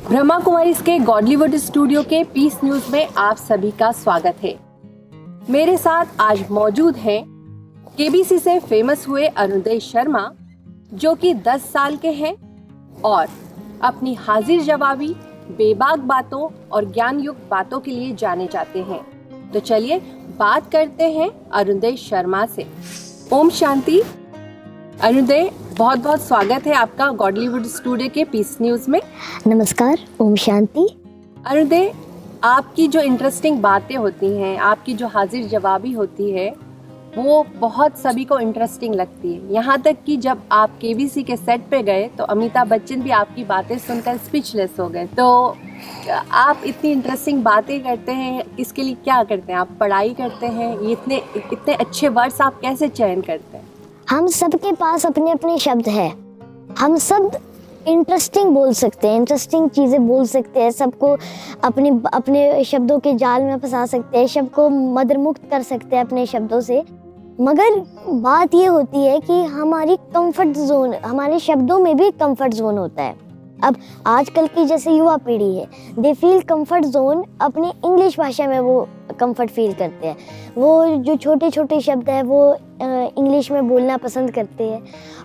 ब्रह्मा कुमारीज के Godlywood studio के piece news में आप सभी का स्वागत है। मेरे साथ आज मौजूद हैं केबीसी से फेमस हुए अरुणोदय शर्मा, जो कि 10 साल के हैं और अपनी हाजिर जवाबी, बेबाक बातों और ज्ञान युक्त बातों के लिए जाने जाते हैं। तो चलिए बात करते हैं अरुणोदय शर्मा से। ओम शांति। अरुणोदय, बहुत बहुत स्वागत है आपका गॉडलीवुड स्टूडियो के पीस न्यूज में। नमस्कार, ओम शांति। अरुणोदय, आपकी जो इंटरेस्टिंग बातें होती हैं, आपकी जो हाजिर जवाबी होती है, वो बहुत सभी को इंटरेस्टिंग लगती है। यहाँ तक कि जब आप केबीसी के सेट पे गए तो अमिताभ बच्चन भी आपकी बातें सुनकर स्पीचलेस हो गए। तो आप इतनी इंटरेस्टिंग बातें करते हैं, इसके लिए क्या करते हैं? आप पढ़ाई करते हैं? ये इतने अच्छे वर्ड्स आप कैसे चयन करते हैं? हम सबके पास अपने अपने शब्द हैं। हम सब इंटरेस्टिंग बोल सकते हैं, इंटरेस्टिंग चीज़ें बोल सकते हैं, सबको अपने शब्दों के जाल में फंसा सकते हैं, सबको मदरमुक्त कर सकते हैं अपने शब्दों से। मगर बात ये होती है कि हमारी कंफर्ट जोन, हमारे शब्दों में भी कंफर्ट जोन होता है। अब आजकल की जैसे युवा पीढ़ी है, दे फील कंफर्ट जोन अपने इंग्लिश भाषा में, वो कंफर्ट फील करते हैं। वो जो छोटे छोटे शब्द है वो इंग्लिश में बोलना पसंद करते हैं।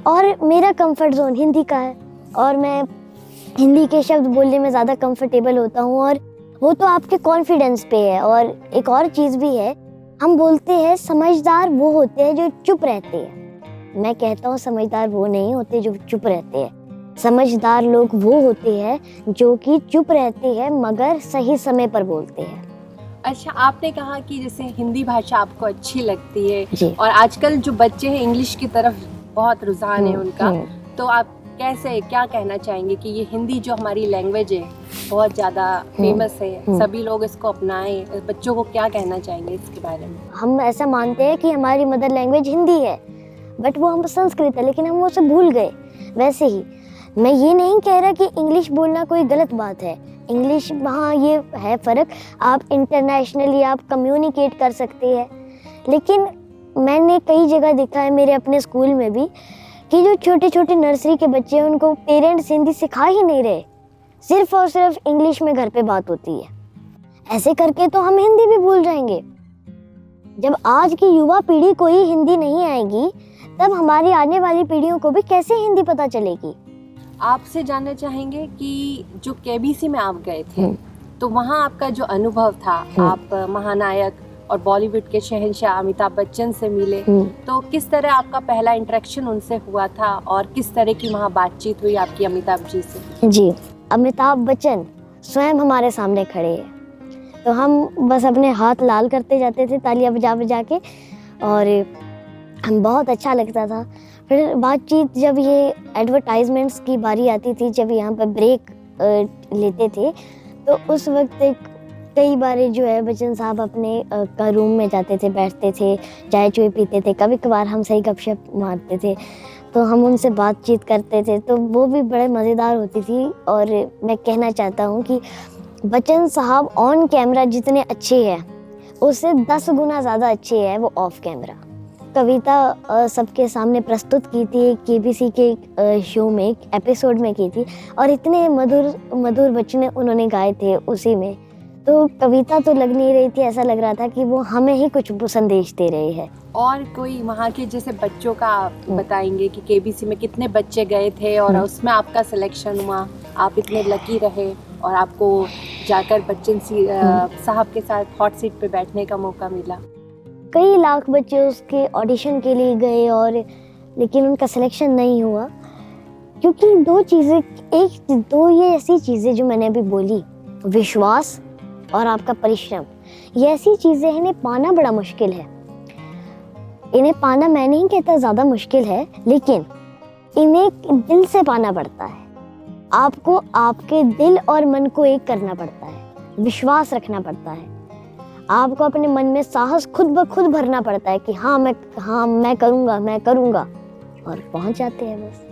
और मेरा कंफर्ट जोन हिंदी का है और मैं हिंदी के शब्द बोलने में ज़्यादा कंफर्टेबल होता हूँ। और वो तो आपके कॉन्फिडेंस पे है। और एक और चीज़ भी है, हम बोलते हैं समझदार वो होते हैं जो चुप रहते हैं। मैं कहता हूँ समझदार वो नहीं होते जो चुप रहते हैं। समझदार लोग वो होते हैं जो कि चुप रहते हैं मगर सही समय पर बोलते हैं। अच्छा, आपने कहा कि जैसे हिंदी भाषा आपको अच्छी लगती है जी। और आजकल जो बच्चे हैं इंग्लिश की तरफ बहुत रुझान है उनका, तो आप कैसे क्या कहना चाहेंगे कि ये हिंदी जो हमारी लैंग्वेज है बहुत ज़्यादा फेमस है, सभी लोग इसको अपनाएं, बच्चों को क्या कहना चाहेंगे इसके बारे में? हम ऐसा मानते हैं कि हमारी मदर लैंग्वेज हिंदी है, बट वो हम संस्कृत है, लेकिन हम वो उसे भूल गए। वैसे ही मैं ये नहीं कह रहा कि इंग्लिश बोलना कोई गलत बात है। इंग्लिश, हाँ ये है फ़र्क, आप इंटरनेशनली आप कम्युनिकेट कर सकते हैं। लेकिन मैंने कई जगह देखा है मेरे अपने स्कूल में भी कि जो छोटे छोटे नर्सरी के बच्चे हैं उनको पेरेंट्स हिंदी सिखा ही नहीं रहे, सिर्फ और सिर्फ इंग्लिश में घर पे बात होती है। ऐसे करके तो हम हिंदी भी भूल जाएंगे। जब आज की युवा पीढ़ी को ही हिंदी नहीं आएगी, तब हमारी आने वाली पीढ़ियों को भी कैसे हिंदी पता चलेगी? आपसे जानना चाहेंगे कि जो केबीसी में आप गए थे, तो वहाँ आपका जो अनुभव था, आप महानायक और बॉलीवुड के शहंशाह अमिताभ बच्चन से मिले, तो किस तरह आपका पहला इंटरेक्शन उनसे हुआ था और किस तरह की वहाँ बातचीत हुई आपकी अमिताभ जी से? जी, अमिताभ बच्चन स्वयं हमारे सामने खड़े हैं, तो हम बस अपने हाथ लाल करते जाते थे तालियां बजा बजा के, और हम बहुत अच्छा लगता था। फिर बातचीत, जब ये एडवर्टाइजमेंट्स की बारी आती थी, जब यहाँ पर ब्रेक लेते थे, तो उस वक्त कई बार जो है बच्चन साहब अपने का रूम में जाते थे, बैठते थे, चाय चुय पीते थे, कभी कभार हम सही गपशप मारते थे, तो हम उनसे बातचीत करते थे, तो वो भी बड़े मज़ेदार होती थी। और मैं कहना चाहता हूँ कि बच्चन साहब ऑन कैमरा जितने अच्छे हैं, उससे 10 गुना ज़्यादा अच्छे हैं वो ऑफ कैमरा। कविता सबके सामने प्रस्तुत की थी, केबीसी के शो में, एपिसोड में की थी, और इतने मधुर मधुर वचन उन्होंने गाए थे उसी में। तो कविता तो लग नहीं रही थी, ऐसा लग रहा था कि वो हमें ही कुछ संदेश दे रहे हैं। और कोई वहाँ के जैसे बच्चों का बताएंगे कि केबीसी में कितने बच्चे गए थे और उसमें आपका सिलेक्शन हुआ, आप इतने लकी रहे और आपको जाकर बच्चन साहब के साथ हॉट सीट पे बैठने का मौका मिला? कई लाख बच्चे उसके ऑडिशन के लिए गए, और लेकिन उनका सिलेक्शन नहीं हुआ, क्योंकि दो ये ऐसी चीज़ें जो मैंने अभी बोली, विश्वास और आपका परिश्रम, ये ऐसी चीज़ें हैं, इन्हें पाना बड़ा मुश्किल है। इन्हें पाना, मैं नहीं कहता ज़्यादा मुश्किल है, लेकिन इन्हें दिल से पाना पड़ता है। आपको आपके दिल और मन को एक करना पड़ता है, विश्वास रखना पड़ता है, आपको अपने मन में साहस खुद ब खुद भरना पड़ता है कि हाँ मैं करूँगा, और पहुँच जाते हैं बस।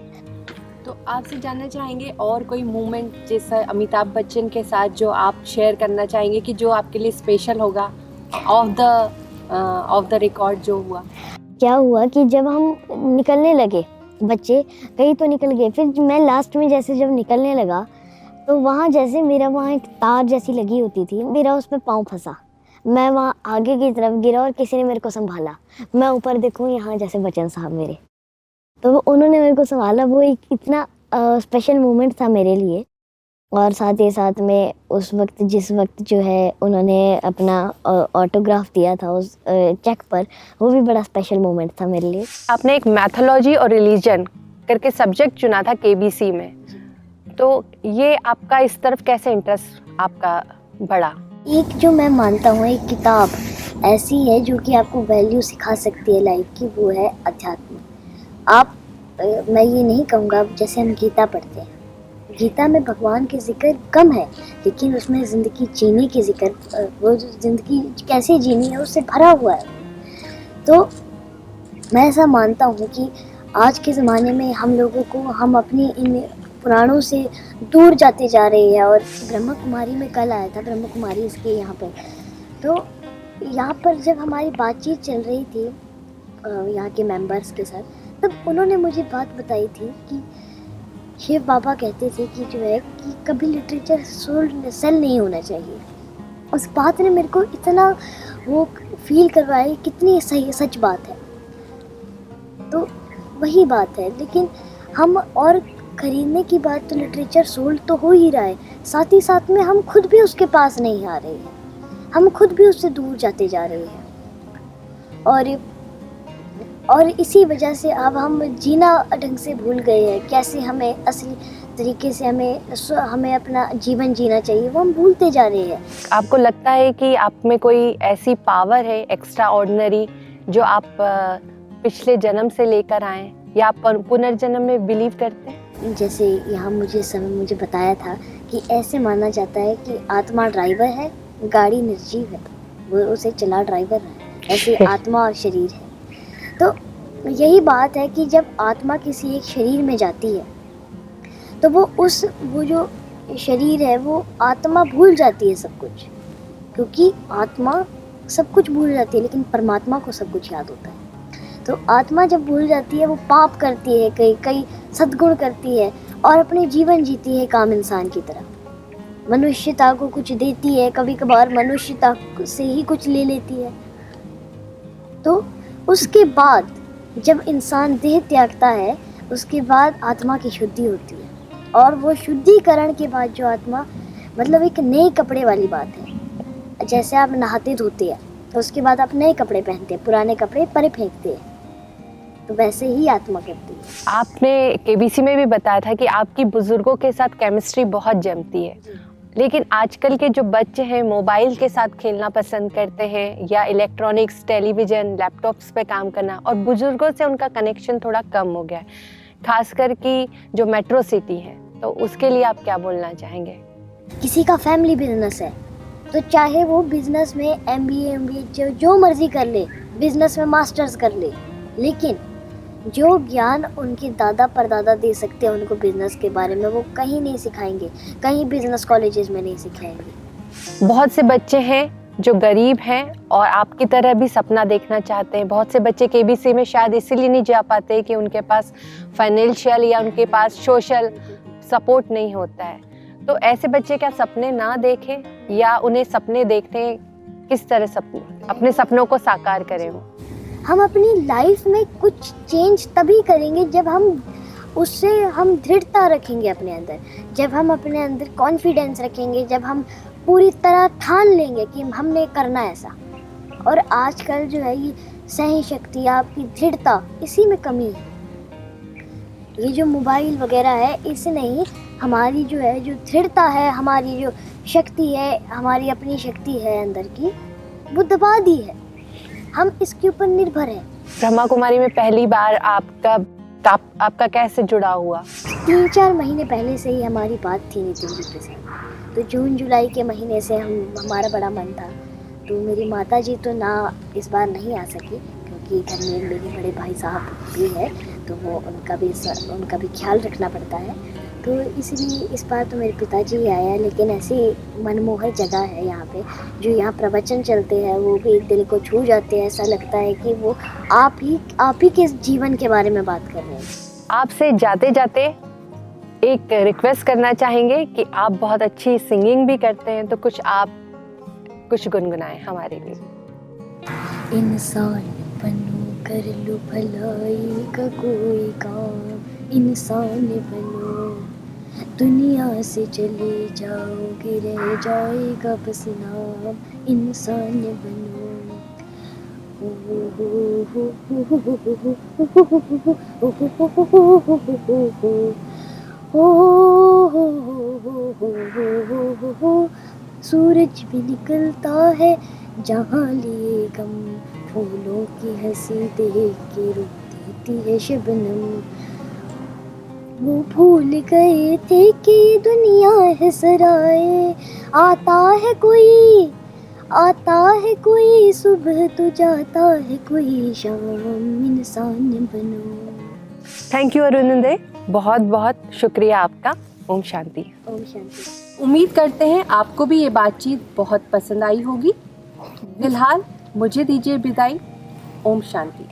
तो आपसे जानना चाहेंगे और कोई मोमेंट जैसा अमिताभ बच्चन के साथ जो आप शेयर करना चाहेंगे कि जो आपके लिए स्पेशल होगा, ऑफ द रिकॉर्ड जो हुआ? क्या हुआ कि जब हम निकलने लगे, बच्चे कई तो निकल गए, फिर मैं लास्ट में जैसे जब निकलने लगा तो वहाँ जैसे मेरा वहाँ एक तार जैसी लगी होती थी, मेरा उसमें पाँव फंसा, मैं वहाँ आगे की तरफ गिरा और किसी ने मेरे को संभाला। मैं ऊपर देखूँ, यहाँ जैसे बच्चन साहब मेरे, तो उन्होंने मेरे को संभाला। वो एक इतना स्पेशल मोमेंट था मेरे लिए। और साथ ही साथ में उस वक्त जिस वक्त जो है उन्होंने अपना ऑटोग्राफ दिया था उस चेक पर, वो भी बड़ा स्पेशल मोमेंट था मेरे लिए। आपने एक मैथोलॉजी और रिलीजन करके सब्जेक्ट चुना था केबीसी में, तो ये आपका इस तरफ कैसे इंटरेस्ट आपका बढ़ा? एक जो मैं मानता हूँ एक किताब ऐसी है जो कि आपको वैल्यू सिखा सकती है लाइफ की, वो है अध्यात्म। आप मैं ये नहीं कहूँगा, जैसे हम गीता पढ़ते हैं, गीता में भगवान के जिक्र कम है, लेकिन उसमें ज़िंदगी जीने की जिक्र, वो जो ज़िंदगी कैसे जीनी है उससे भरा हुआ है। तो मैं ऐसा मानता हूँ कि आज के ज़माने में हम लोगों को, हम अपनी इन पुराणों से दूर जाते जा रहे हैं। और ब्रह्मा कुमारी में कल आया था, ब्रह्मा कुमारी इसके यहाँ पर, तो यहाँ पर जब हमारी बातचीत चल रही थी यहाँ के मेंबर्स के साथ, तब उन्होंने मुझे बात बताई थी कि शिव बाबा कहते थे कि जो है कि कभी लिटरेचर सेल नहीं होना चाहिए। उस बात ने मेरे को इतना वो फील करवाया, कितनी सही सच बात है। तो वही बात है, लेकिन हम और खरीदने की बात, तो लिटरेचर सोल्ड तो हो ही रहा है, साथ ही साथ में हम खुद भी उसके पास नहीं आ रहे हैं, हम खुद भी उससे दूर जाते जा रहे हैं। और इसी वजह से अब हम जीना ढंग से भूल गए हैं, कैसे हमें असली तरीके से हमें अपना जीवन जीना चाहिए, वो हम भूलते जा रहे हैं। आपको लगता है कि आप में कोई ऐसी पावर है एक्स्ट्रा ऑर्डिनरी जो आप पिछले जन्म से लेकर आए, या आप पुनर्जन्म में बिलीव करते हैं? जैसे यहाँ मुझे बताया था कि ऐसे माना जाता है कि आत्मा ड्राइवर है, गाड़ी निर्जीव है, वो उसे चला ड्राइवर है, ऐसे आत्मा और शरीर है। तो यही बात है कि जब आत्मा किसी एक शरीर में जाती है, तो वो जो शरीर है, वो आत्मा भूल जाती है सब कुछ, क्योंकि आत्मा सब कुछ भूल जाती है, लेकिन परमात्मा को सब कुछ याद होता है। तो आत्मा जब भूल जाती है, वो पाप करती है, कई सद्गुण करती है, और अपने जीवन जीती है काम इंसान की तरह। मनुष्यता को कुछ देती है, कभी कभार मनुष्यता से ही कुछ ले लेती है। तो उसके बाद जब इंसान देह त्यागता है, उसके बाद आत्मा की शुद्धि होती है, और वो शुद्धिकरण के बाद जो आत्मा, मतलब एक नए कपड़े वाली बात है। जैसे आप नहाते धोते हैं, तो उसके बाद आप नए कपड़े पहनते हैं, पुराने कपड़े परे फेंकते हैं, तो वैसे ही आत्मा करती है। आपने केबीसी में भी बताया था कि आपकी बुजुर्गों के साथ केमिस्ट्री बहुत जमती है, लेकिन आजकल के जो बच्चे हैं मोबाइल के साथ खेलना पसंद करते हैं, या इलेक्ट्रॉनिक्स, टेलीविज़न, लैपटॉप्स पे काम करना, और बुजुर्गों से उनका कनेक्शन थोड़ा कम हो गया है, खासकर कि जो मेट्रो सिटी है, तो उसके लिए आप क्या बोलना चाहेंगे? किसी का फैमिली बिजनेस है, तो चाहे वो बिजनेस में MBA जो मर्जी कर ले, बिजनेस में मास्टर्स कर ले, लेकिन जो ज्ञान उनके दादा परदादा दे सकते हैं उनको बिजनेस के बारे में, वो कहीं नहीं सिखाएंगे, कहीं बिजनेस कॉलेजेस में नहीं सिखाएंगे। बहुत से बच्चे हैं जो गरीब हैं और आपकी तरह भी सपना देखना चाहते हैं। बहुत से बच्चे केबीसी में शायद इसीलिए नहीं जा पाते कि उनके पास फाइनेंशियल या उनके पास सोशल सपोर्ट नहीं होता है। तो ऐसे बच्चे क्या सपने ना देखें, या उन्हें सपने देखने किस तरह अपने सपनों को साकार करें? वो हम अपनी लाइफ में कुछ चेंज तभी करेंगे जब हम दृढ़ता रखेंगे अपने अंदर, जब हम अपने अंदर कॉन्फिडेंस रखेंगे, जब हम पूरी तरह ठान लेंगे कि हमने करना ऐसा। और आजकल जो है ये सही शक्ति, आपकी दृढ़ता, इसी में कमी है। ये जो मोबाइल वगैरह है, इससे नहीं, हमारी जो है जो दृढ़ता है, हमारी जो शक्ति है, हमारी अपनी शक्ति है अंदर की, वो दबा दी है, हम इसके ऊपर निर्भर हैं। ब्रह्मा कुमारी में पहली बार आपका कैसे जुड़ा हुआ? 3-4 महीने पहले से ही हमारी बात थी नितिन जी के साथ। तो जून जुलाई के महीने से हमारा बड़ा मन था। तो मेरी माता जी तो ना इस बार नहीं आ सकी, क्योंकि घर में मेरे बड़े भाई साहब भी है, तो वो उनका भी ख्याल रखना पड़ता है। तो इसलिए इस बार तो मेरे पिताजी ही आया, लेकिन ऐसी मनमोहक जगह है यहाँ पे, जो यहाँ प्रवचन चलते हैं वो भी दिल को छू जाते हैं। ऐसा लगता है कि वो आप ही के जीवन के बारे में बात कर रहे हैं। आपसे जाते जाते एक रिक्वेस्ट करना चाहेंगे कि आप बहुत अच्छी सिंगिंग भी करते हैं, तो कुछ गुनगुनाएं हमारे लिए। इंसान बनो कर लो भलाई का कोई काम, इंसान बनो दुनिया से चले जाओगे रह जाएगा बस नाम, इंसान बनो। सूरज भी निकलता है जहाँ लिए गम, फूलों की हंसी देख के रुक देती है शबनम। वो भूल गए थे कि दुनिया है सराए, आता है कोई सुबह तो जाता है कोई शाम, इंसान बनो। थैंक यू अरुणोदय, बहुत बहुत शुक्रिया आपका। ओम शांति। ओम शांति। उम्मीद करते हैं आपको भी ये बातचीत बहुत पसंद आई होगी। फिलहाल मुझे दीजिए विदाई। ओम शांति।